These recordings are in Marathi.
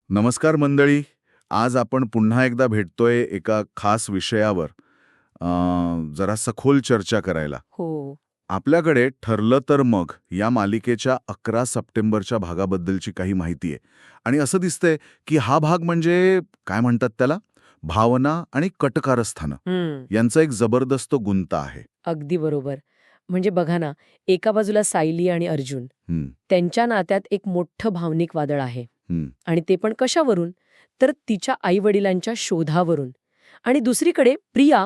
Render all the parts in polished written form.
नमस्कार मंडळी. आज आपण पुन्हा एकदा भेटतोय एका खास विषयावर जरा सखोल चर्चा करायला. हो. आपल्याकडे ठरलं तर मग या मालिकेच्या 11 सप्टेंबरच्या भागाबद्दलची काही माहिती आहे. आणि असं दिसतंय की हा भाग म्हणजे काय म्हणतात त्याला, भावना आणि कटकारस्थानं यांचा एक जबरदस्त गुंता आहे. अगदी बरोबर. म्हणजे बघा ना, एका बाजूला सायली आणि अर्जुन, हं, त्यांच्या नात्यात एक मोठं भावनिक वादळ आहे. हं. आणि ते पण कशावरून? तर तिच्या आईवडिलांच्या शोधावरून. आणि दुसरीकडे प्रिया,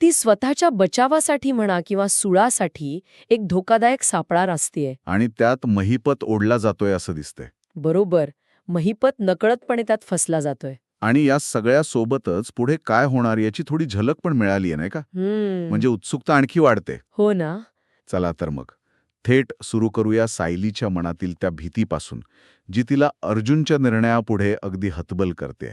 ती स्वतःच्या बचावासाठी म्हणा किंवा सुळासाठी एक धोकादायक सापळा रचतेय. आणि त्यात महिपत ओढला जातोय असं दिसतंय. बरोबर. महिपत नकळतपणे त्यात फसला जातोय. आणि या सगळ्या सोबतच पुढे काय होणार याची थोडी झलक पण मिळाली आहे, नाही का? म्हणजे उत्सुकता आणखी वाढते. हो ना. चला तर मग थेट सुरू करूया सायलीच्या मनातील त्या भीतीपासून, जी तिला अर्जुनच्या निर्णयापुढे अगदी हतबल करते.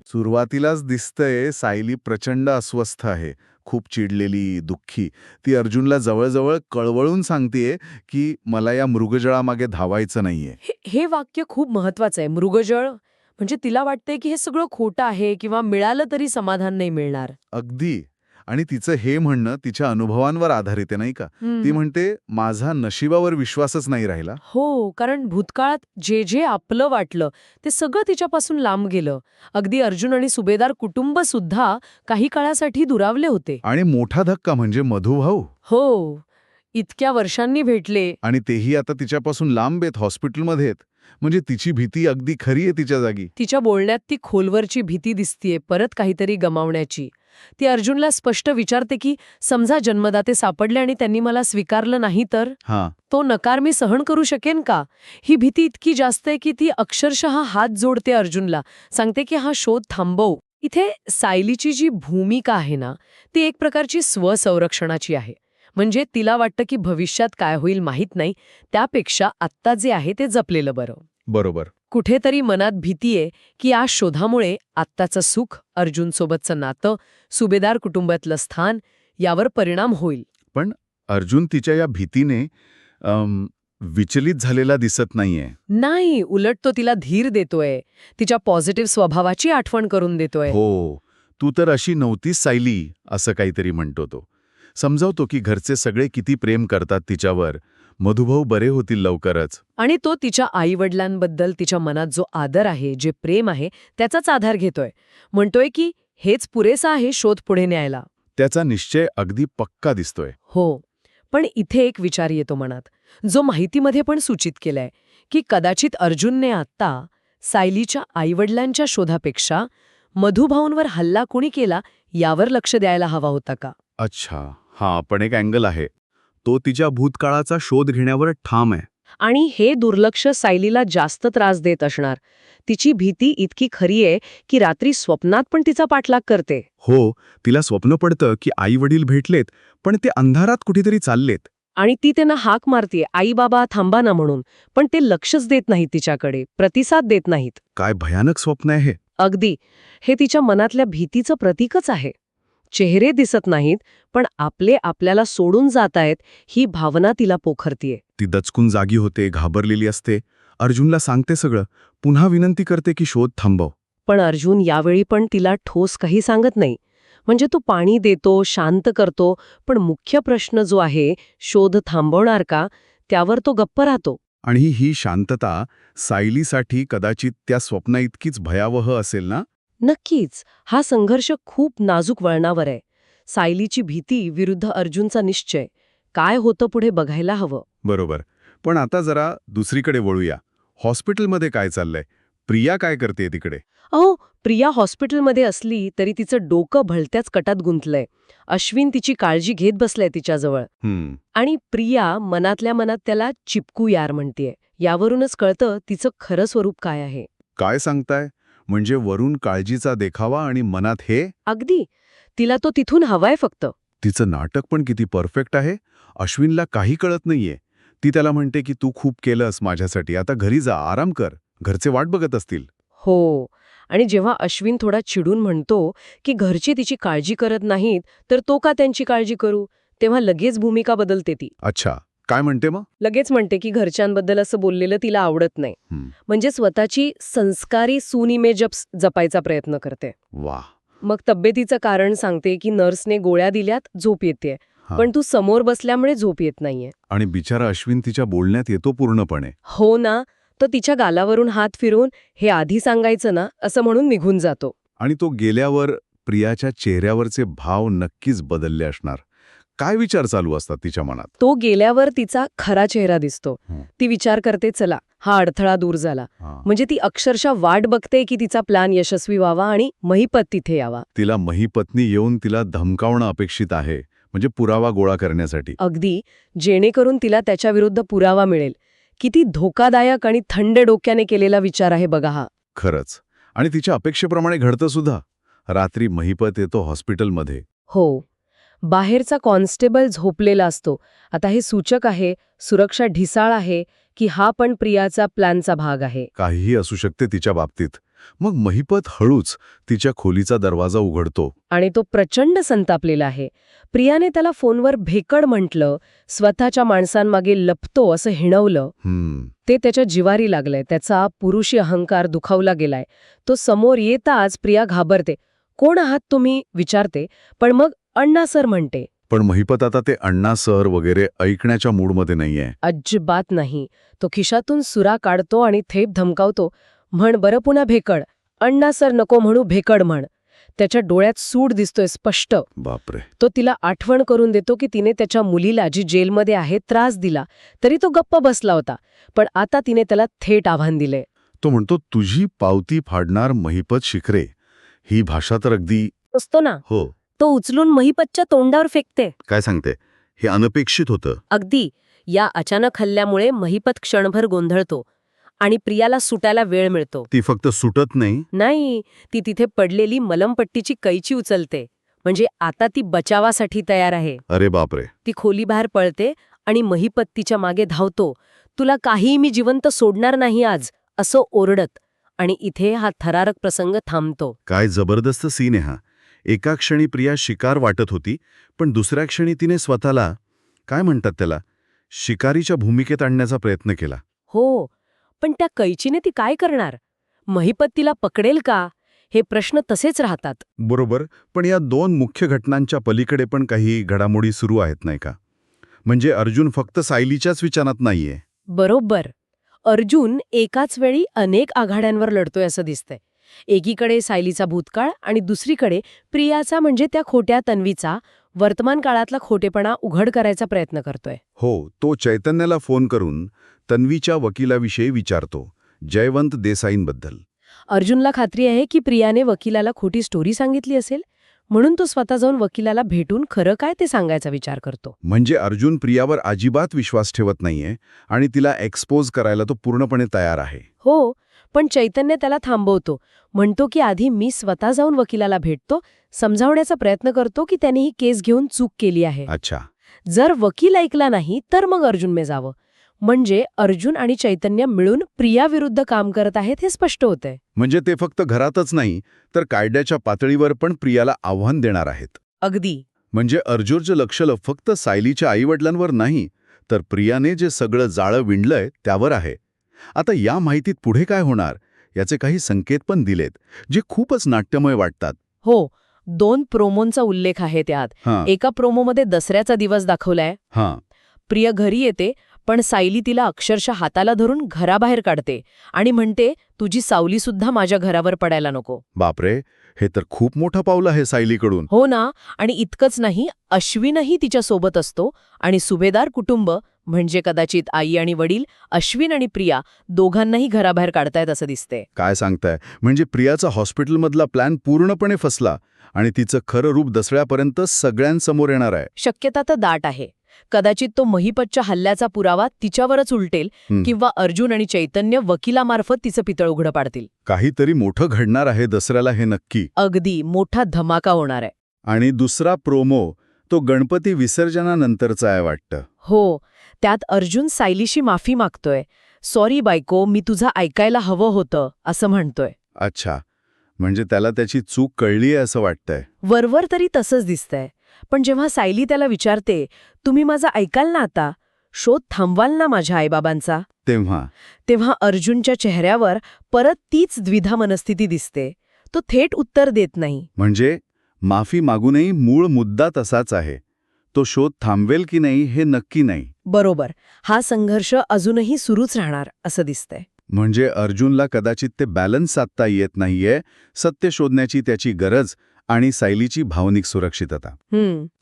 सुरुवातीलाच दिसतंय सायली प्रचंड अस्वस्थ आहे, खूप चिडलेली, दुःखी. ती अर्जुनला जवळजवळ कळवळून सांगतेय की मला या मृगजळामागे धावायचं नाहीये. हे वाक्य खूप महत्वाचं आहे. मृगजळ म्हणजे तिला वाटतंय की हे सगळं खोटं आहे किंवा मिळालं तरी समाधान नाही मिळणार. अगदी. आणि तिचं हे म्हणणं तिच्या अनुभवांवर आधारित आहे, नाही का? ती म्हणते माझा नशिबावर विश्वासच नाही राहिला. हो, कारण भूतकाळात जे जे आपलं वाटलं ते सगळं तिच्यापासून लांब गेलं. अगदी अर्जुन आणि सुभेदार कुटुंब सुद्धा काही काळासाठी दुरावले होते. आणि मोठा धक्का म्हणजे मधुभाऊ. हो, इतक्या वर्षांनी भेटले. आणि तेही आता तिच्यापासून लांब आहेत, हॉस्पिटलमध्ये आहेत. म्हणजे तिची भीती अगदी खरी आहे तिच्या जागी. तिच्या बोलण्यात ती खोलवरची भीती दिसतीये, परत काहीतरी गमावण्याची. ती अर्जुनला स्पष्ट विचारते की समजा जन्मदाते सापडले आणि त्यांनी मला स्वीकारलं नाही तर हां, तो नकार मी सहन करू शकेन का? ही भीती इतकी जास्त आहे की ती अक्षरशः हात जोडते अर्जुनला, सांगते की हा शोध थांबव. इथे सायलीची जी भूमिका आहे ना, ती एक प्रकारची स्वसंरक्षणाची आहे. म्हणजे तिला वाटतं की भविष्यात काय होईल माहीत नाही, त्यापेक्षा आत्ता जे आहे ते जपलेलं बरं. बरोबर. कुठेतरी मनात भीती आहे की या शोधामुळे आत्ताचं सुख, अर्जुनसोबतचं नातं, सुभेदार कुटुंबातलं स्थान यावर परिणाम होईल. पण अर्जुन तिच्या या भीतीने विचलित झालेला दिसत नाहीये. नाही, उलट तो तिला धीर देतोय, तिच्या पॉझिटिव्ह स्वभावाची आठवण करून देतोय. हो, तू तर अशी नव्हतीस सायली, असं काहीतरी म्हणतो तो. समजावतो की घरचे सगळे किती प्रेम करतात तिच्यावर, मधुभाऊ बरे होतील लवकरच. आणि तो तिच्या आईवडिलांबद्दल तिच्या मनात जो आदर आहे, जे प्रेम आहे, त्याचाच आधार घेतोय. म्हणतोय की हेच पुरेसं आहे शोध पुढे न्यायला. त्याचा निश्चय अगदी पक्का दिसतोय. हो, पण इथे एक विचार येतो मनात, जो माहितीमध्ये पण सूचित केलाय, की कदाचित अर्जुनने आत्ता सायलीच्या आईवडिलांच्या शोधापेक्षा मधुभाऊंवर हल्ला कोणी केला यावर लक्ष द्यायला हवा होता का? अच्छा, हा पण एक अँगल आहे. तो तिच्या भूतकाळाचा शोध घेण्यावर ठाम आहे. आणि हे दुर्लक्ष सायलीला जास्त त्रास देत असणार. तिची भीती इतकी खरी आहे की रात्री स्वप्नात पण तिचा पाठलाग करते. हो, तिला स्वप्न पडतं की आई वडील भेटलेत, पण ते अंधारात कुठेतरी चाललेत. आणि ती त्यांना हाक मारतीये, आई बाबा थांबा ना म्हणून, पण ते लक्षच देत नाहीत तिच्याकडे, प्रतिसाद देत नाहीत. काय भयानक स्वप्न आहे हे. अगदी, हे तिच्या मनातल्या भीतीचं प्रतीकच आहे. चेहरे दिसत नाहीत, पण आपले आपल्याला सोडून जातायत ही भावना तिला पोखरतीये. ती दचकून जागी होते, घाबरलेली असते. अर्जुनला सांगते सगळं, पुन्हा विनंती करते की शोध थांबव. पण अर्जुन यावेळी पण तिला ठोस काही सांगत नाही. म्हणजे तो पाणी देतो, शांत करतो, पण मुख्य प्रश्न जो आहे, शोध थांबवणार का, त्यावर तो गप्प राहतो. आणि ही शांतता सायलीसाठी कदाचित त्या स्वप्नाइतकीच भयावह असेल ना. नक्कीच, हा संघर्ष खूप नाजूक वळणावर आहे. सायलीची भीती विरुद्ध अर्जुनचा निश्चय. काय होतं पुढे बघायला हवं. बरोबर. पण आता जरा दुसरीकडे वळूया. हॉस्पिटलमध्ये काय चाललंय? प्रिया काय करते तिकडे? अहो, प्रिया हॉस्पिटलमध्ये असली तरी तिचं डोकं भलत्याच कटात गुंतलंय. अश्विन तिची काळजी घेत बसलाय तिच्याजवळ. आणि प्रिया मनातल्या मनात त्याला चिपकू यार म्हणतेय. यावरूनच कळतं तिचं खरं स्वरूप काय आहे. काय सांगताय? म्हणजे वरून काळजीचा देखावा आणि मनात हे? अगदी, तिला तो तिथून हवाय फक्त. तिचं नाटक पण किती परफेक्ट आहे. अश्विनला काही कळत नाहीये. ती त्याला म्हणते की तू खूप केलंस माझ्यासाठी, आता घरी जा, आराम कर. घरचे वाट बघत असतील. हो, आणि जेव्हा अश्विन थोडा चिडून म्हणतो की घरची तिची काळजी करत नाहीत तर तो का त्यांची काळजी करू, तेव्हा लगेच भूमिका बदलते ती. अच्छा, काय म्हणते मग? लगेच म्हणते की घरच्यांबद्दल असं बोललेलं तिला आवडत नाही. हं, म्हणजे स्वतःची संस्कारी सून इमेज जपायचा प्रयत्न करते. वा. मग तब्येतीचं कारण सांगते की नर्सने गोळ्या दिल्यात, झोप येतेय. हा. पण तू समोर बसल्यामुळे झोप येत नाहीये. आणि बिचारा अश्विन तिच्या बोलण्यात येतो पूर्णपणे. हो ना, तो तिच्या गालावरून हात फिरवून हे आधी सांगायचं ना असं म्हणून निघून जातो. आणि तो गेल्यावर प्रियाच्या चेहऱ्यावरचे भाव नक्कीच बदलले असणार. काय विचार चालू असतात तिच्या मनात? तो गेल्यावर तिचा खरा चेहरा दिसतो. हं. ती विचार करते, चला हा अडथळा दूर झाला. हा. म्हणजे ती अक्षरशः वाट बघते की तिचा प्लॅन यशस्वी व्हावा आणि महिपत तिथे यावा. तिला महिपत्नी येऊन तिला धमकावणं अपेक्षित आहे, म्हणजे पुरावा गोळा करण्यासाठी. अगदी, जेणेकरून तिला त्याच्याविरुद्ध पुरावा मिळेल. किती धोकादायक आणि थंड डोक्याने केलेला विचार आहे बघा हा. खरंच. आणि तिच्या अपेक्षेप्रमाणे घडतं सुद्धा. रात्री महिपत येतो हॉस्पिटलमध्ये. हो, बाहेरचा कॉन्स्टेबल झोपलेला असतो. आता हे सूचक आहे, सुरक्षा ढिसाळ आहे की हा पण प्रियाचा प्लॅनचा भाग आहे. काहीही असू शकते तिच्या बाबतीत. मग महिपत हळूच तिच्या खोलीचा दरवाजा उघडतो. आणि तो प्रचंड संतापलेला आहे. प्रियाने त्याला फोनवर भेकड म्हटलं, स्वतःच्या माणसांमागे लपतो असं हिणवलं. ते त्याच्या जिवारी लागलंय. त्याचा पुरुषी अहंकार दुखावला गेलाय. तो समोर येताच प्रिया घाबरते. कोण आहात तुम्ही विचारते, पण मग अण्णा सर म्हणते. पण महिपत आता ते अण्णा सर वगैरे ऐकण्याच्या मूडमध्ये नाहीये. अजिबात नाही. तो खिशातून सुरा काढतो आणि थेट धमकावतो, म्हण बरं पुन्हा भेकड. अण्णा सर नको म्हणू, भेकड म्हण. त्याच्या डोळ्यात सूड दिसतोय स्पष्ट. बापरे. तो तिला आठवण करून देतो की तिने त्याच्या मुलीला, जी जेलमध्ये आहे, त्रास दिला. तरी तो गप्प बसला होता. पण आता तिने त्याला थेट आव्हान दिले. तो म्हणतो, तुझी पावती फाडणार महिपत शिखरे. ही भाषा तर अगदी. असतो ना, हो. तो उचलून महिपतच्या तोंडावर फेकते. काय सांगते? हे अनपेक्षित होतं. अगदी. या अचानक हल्ल्यामुळे महिपत क्षणभर गोंधळतो आणि प्रियाला सुटायला वेळ मिळतो. ती फक्त सुटत नाही, ती तिथे पडलेली मलमपट्टीची कैची उचलते. म्हणजे आता ती बचावासाठी तयार आहे. अरे बापरे. ती खोलीबाहेर पळते आणि महिपत तिच्या मागे धावतो. तुला काहीही मी जिवंत सोडणार नाही आज, असं ओरडत. आणि इथे हा थरारक प्रसंग थांबतो. काय जबरदस्त सीन आहे हा. एका क्षणी प्रिया शिकार वाटत होती, पण दुसऱ्या क्षणी तिने स्वतःला, काय म्हणतात त्याला, शिकारीच्या भूमिकेत आणण्याचा प्रयत्न केला. हो, पण त्या कैचीने ती काय करणार? महिपत तिला पकडेल का? हे प्रश्न तसेच राहतात. बरोबर. पण या दोन मुख्य घटनांच्या पलीकडे पण काही घडामोडी सुरू आहेत नाही का? म्हणजे अर्जुन फक्त सायलीच्याच विचारात नाहीये. बरोबर. अर्जुन एकाच वेळी अनेक आघाड्यांवर लढतोय असं दिसतंय. एकीकडे सायलीचा भूतकाळ आणि दुसरीकडे प्रियाचा, म्हणजे त्या खोट्या तन्वीचा, वर्तमान काळातला खोटेपणा उघड करायचा प्रयत्न करतोय. हो, तो चैतन्याला फोन करून तन्वीच्या वकिलाविषयी विचारतो, जयवंत देसाईंबद्दल. अर्जुनला खात्री आहे की प्रियाने वकिलाला खोटी स्टोरी सांगितली असेल, म्हणून तो स्वतः जाऊन वकिलाला भेटून खरं काय ते सांगायचा विचार करतो. म्हणजे अर्जुन प्रियावर अजिबात विश्वास ठेवत नाहीये आणि तिला एक्सपोज करायला तो पूर्णपणे तयार आहे. हो, पण चैतन्य त्याला थांबवतो. म्हणतो की आधी मी स्वतः जाऊन वकिलाला भेटतो, समजावण्याचा प्रयत्न करतो की त्याने ही केस घेऊन चूक केली आहे. अच्छा. जर वकील ऐकला नाही तर मग अर्जुनने जावं. म्हणजे अर्जुन आणि चैतन्य मिळून प्रियाविरुद्ध काम करत आहेत हे स्पष्ट होतंय. म्हणजे ते फक्त घरातच नाही, तर कायद्याच्या पातळीवर पण प्रियाला आव्हान देणार आहेत. अगदी. म्हणजे अर्जुनचं लक्ष फक्त सायलीच्या आईवडिलांवर नाही, तर प्रियाने जे सगळं जाळं विणलंय त्यावर आहे. आता या माहितीत पुढे काय होणार याचे काही संकेत पण दिलेत, जे खूपच नाट्यमय वाटतात. हो, 2 प्रोमोंचा उल्लेख आहे त्यात. हां. एका प्रोमोमध्ये दसऱ्याचा दिवस दाखवलाय. हां. प्रिया घरी येते, पण सायली तिला अक्षरशः हाताला धरून घराबाहेर काढते आणि म्हणते, तुझी सावलीसुद्धा माझ्या घरावर पडायला नको. बापरे, हे तर खूप मोठं पाऊल आहे सायलीकडून. हो ना. आणि इतकंच नाही, अश्विनही तिच्या सोबत असतो आणि सुभेदार कुटुंब, म्हणजे कदाचित आई आणि वडील, अश्विन आणि प्रिया दोघांनाही घराबाहेर काढतायत असं दिसते. काय सांगताय? म्हणजे प्रियाचा हॉस्पिटलमधला प्लॅन पूर्णपणे फसला आणि तिचं खरं रूप दसऱ्यापर्यंत सगळ्यांसमोर येणार आहे. शक्यता तर दाट आहे. कदाचित तो महिपतच्या हल्ल्याचा पुरावा तिच्यावरच उलटेल किंवा अर्जुन आणि चैतन्य वकिलामार्फत तिचं पितळ उघडं पाडतील. काहीतरी मोठं घडणार आहे दसऱ्याला, हे नक्की. अगदी मोठा धमाका होणार आहे. आणि दुसरा प्रोमो तो गणपती विसर्जनानंतरचा आहे वाटतं. हो, त्यात अर्जुन सायलीशी माफी मागतोय. सॉरी बायको, मी तुझं ऐकायला हवं होतं असं म्हणतोय. अच्छा, म्हणजे त्याला त्याची चूक कळलीये असं वाटतंय. वरवर तरी तसंच दिसतंय. पण जेव्हा सायली त्याला विचारते, तुम्ही माझं ऐकाल ना आता, शोध थांबवाल ना माझ्या आईबाबांचा, तेव्हा अर्जुनच्या चेहऱ्यावर परत तीच द्विधा मनस्थिती दिसते. तो थेट उत्तर देत नाही. म्हणजे माफी मागूनही मूळ मुद्दा तसाच आहे. तो शोध थांबवेल की नाही हे नक्की नाही. बरोबर. हा संघर्ष अजूनही सुरूच राहणार असं दिसतंय. म्हणजे अर्जुनला कदाचित ते बॅलन्स साधता येत नाहीये, सत्य शोधण्याची त्याची गरज आणि सायलीची भावनिक सुरक्षितता.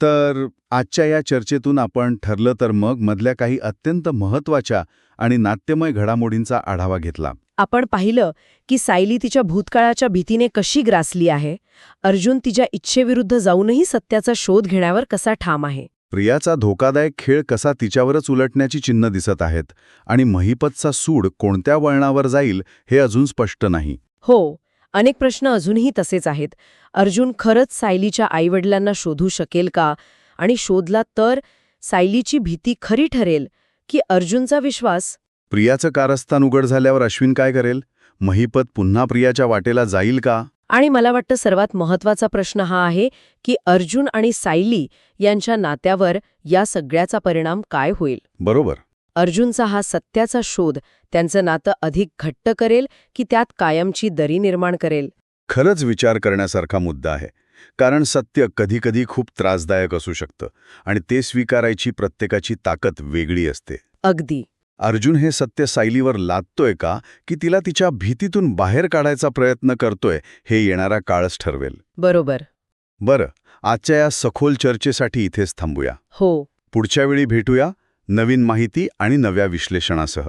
तर आजच्या या चर्चेतून आपण ठरलं तर मग मधल्या काही अत्यंत महत्वाच्या आणि नाट्यमय घडामोडींचा आढावा घेतला. आपण पाहिलं की सायली तिच्या भूतकाळाच्या भीतीने कशी ग्रासली आहे. अर्जुन तिच्या इच्छेविरुद्ध जाऊनही सत्याचा शोध घेण्यावर कसा ठाम आहे. प्रियाचा धोकादायक खेळ कसा तिच्यावरच उलटण्याची चिन्ह दिसत आहेत आणि महिपतचा सूड कोणत्या वळणावर जाईल हे अजून स्पष्ट नाही. हो, अनेक प्रश्न अजूनही तसेच आहेत. अर्जुन खरंच सायलीच्या आईवडिलांना शोधू शकेल का? आणि शोधला तर सायलीची भीती खरी ठरेल की अर्जुनचा विश्वास? प्रियाचं कारस्थान उघड झाल्यावर अश्विन काय करेल? महिपत पुन्हा प्रियाच्या वाटेला जाईल का? आणि मला वाटतं सर्वात महत्त्वाचा प्रश्न हा आहे की अर्जुन आणि सायली यांच्या नात्यावर या सगळ्याचा परिणाम काय होईल? बरोबर. अर्जुनचा हा सत्याचा शोध त्यांचं नातं अधिक घट्ट करेल की त्यात कायमची दरी निर्माण करेल? खरंच विचार करण्यासारखा मुद्दा आहे. कारण सत्य कधीकधी खूप त्रासदायक असू शकतं आणि ते स्वीकारायची प्रत्येकाची ताकद वेगळी असते. अगदी. अर्जुन हे सत्य सायलीवर लादतोय का की तिला तिच्या भीतीतून बाहेर काढायचा प्रयत्न करतोय हे येणारा काळच ठरवेल. बरोबर. बरं, आजच्या या सखोल चर्चेसाठी इथेच थांबूया. हो. पुढच्या वेळी भेटूया नवीन माहिती आणि नव्या विश्लेषणासह.